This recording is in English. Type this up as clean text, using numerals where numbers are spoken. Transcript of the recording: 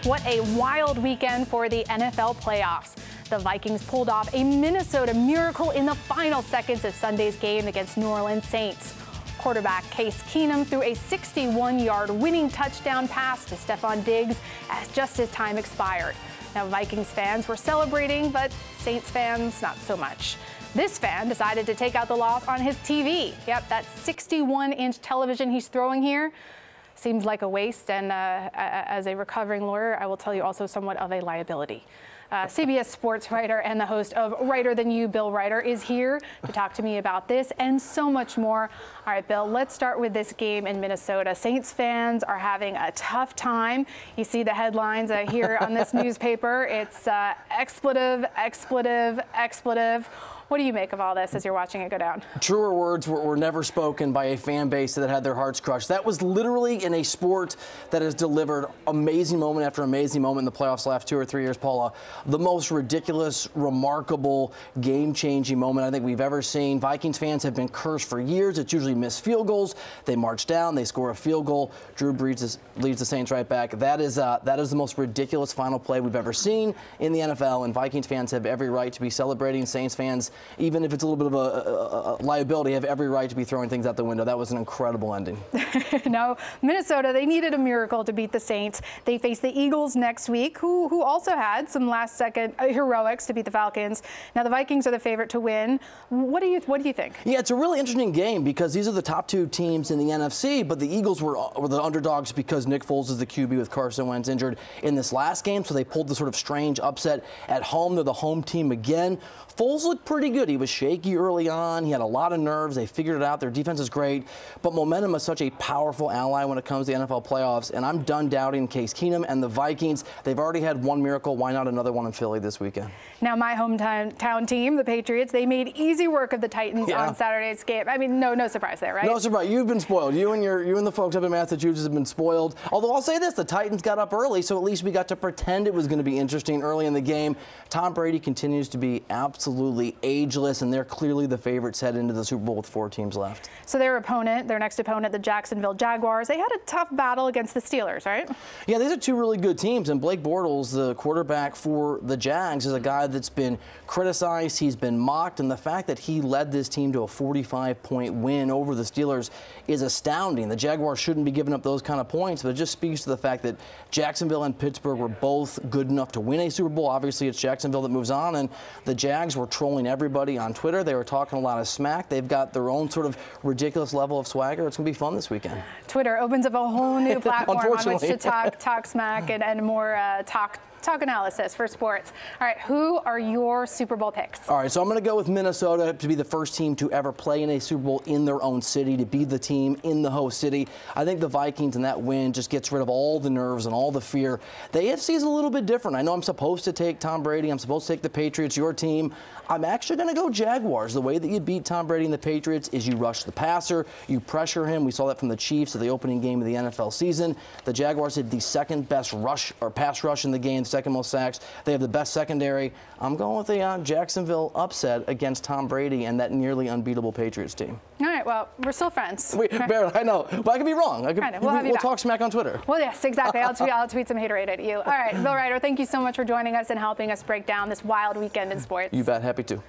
What a wild weekend for the NFL playoffs. The Vikings pulled off a Minnesota miracle in the final seconds of Sunday's game against New Orleans Saints. Quarterback Case Keenum threw a 61-yard winning touchdown pass to Stephon Diggs just as time expired. Now, Vikings fans were celebrating, but Saints fans not so much. This fan decided to take out the loss on his TV. Yep, that 61-inch television he's throwing here seems like a waste, and as a recovering lawyer, I will tell you also somewhat of a liability. CBS Sports writer and the host of Reiter Than You, Bill Reiter, is here to talk to me about this and so much more. All right, Bill, let's start with this game in Minnesota. Saints fans are having a tough time. You see the headlines here on this newspaper. It's expletive, expletive, expletive. What do you make of all this as you're watching it go down? Truer words were never spoken by a fan base that had their hearts crushed. That was literally in a sport that has delivered amazing moment after amazing moment in the playoffs the last 2 or 3 years, Paula. The most ridiculous, remarkable, game-changing moment I think we've ever seen. Vikings fans have been cursed for years. It's usually missed field goals. They march down, they score a field goal. Drew Brees leads the Saints right back. That is the most ridiculous final play we've ever seen in the NFL, and Vikings fans have every right to be celebrating. Saints fans, even if it's a little bit of a liability, have every right to be throwing things out the window. That was an incredible ending. No, Minnesota, they needed a miracle to beat the Saints. They face the Eagles next week, who also had some last-second heroics to beat the Falcons. Now, the Vikings are the favorite to win. What do you think? Yeah, it's a really interesting game because these are the top two teams in the NFC, but the Eagles were the underdogs because Nick Foles is the QB with Carson Wentz injured in this last game, so they pulled the sort of strange upset at home. They're the home team again. Foles looked pretty good. He was shaky early on. He had a lot of nerves. They figured it out. Their defense is great. But momentum is such a powerful ally when it comes to the NFL playoffs. And I'm done doubting Case Keenum and the Vikings. They've already had one miracle. Why not another one in Philly this weekend? Now, my hometown team, the Patriots, they made easy work of the Titans on Saturday's game. I mean, no surprise there, right? No surprise. You've been spoiled. You and the folks up in Massachusetts have been spoiled. Although I'll say this, the Titans got up early, so at least we got to pretend it was going to be interesting early in the game. Tom Brady continues to be absolutely ageless, and they're clearly the favorites head into the Super Bowl with 4 teams left. So their next opponent, the Jacksonville Jaguars, they had a tough battle against the Steelers, right? Yeah, these are 2 really good teams, and Blake Bortles, the quarterback for the Jags, is a guy that's been criticized, he's been mocked, and the fact that he led this team to a 45-point win over the Steelers is astounding. The Jaguars shouldn't be giving up those kind of points, but it just speaks to the fact that Jacksonville and Pittsburgh were both good enough to win a Super Bowl. Obviously, it's Jacksonville that moves on, and the Jags were trolling everybody on Twitter. They were talking a lot of smack. They've got their own sort of ridiculous level of swagger. It's going to be fun this weekend. Twitter opens up a whole new platform on which to talk smack and more talk analysis for sports. All right, who are your Super Bowl picks? All right, so I'm going to go with Minnesota to be the first team to ever play in a Super Bowl in their own city, to be the team in the host city. I think the Vikings and that win just gets rid of all the nerves and all the fear. The AFC is a little bit different. I know I'm supposed to take Tom Brady. I'm supposed to take the Patriots, your team. I'm actually going to go Jaguars. The way that you beat Tom Brady and the Patriots is you rush the passer, you pressure him. We saw that from the Chiefs at the opening game of the NFL season. The Jaguars had the second best rush or pass rush in the game, second most sacks. They have the best secondary. I'm going with the Jacksonville upset against Tom Brady and that nearly unbeatable Patriots team. All right, well, we're still friends. Barely, I know, but I could be wrong. We'll talk smack on Twitter. Well, yes, exactly. I'll tweet some haterade at you. All right, Bill Reiter, thank you so much for joining us and helping us break down this wild weekend in sports. You bet. Happy to.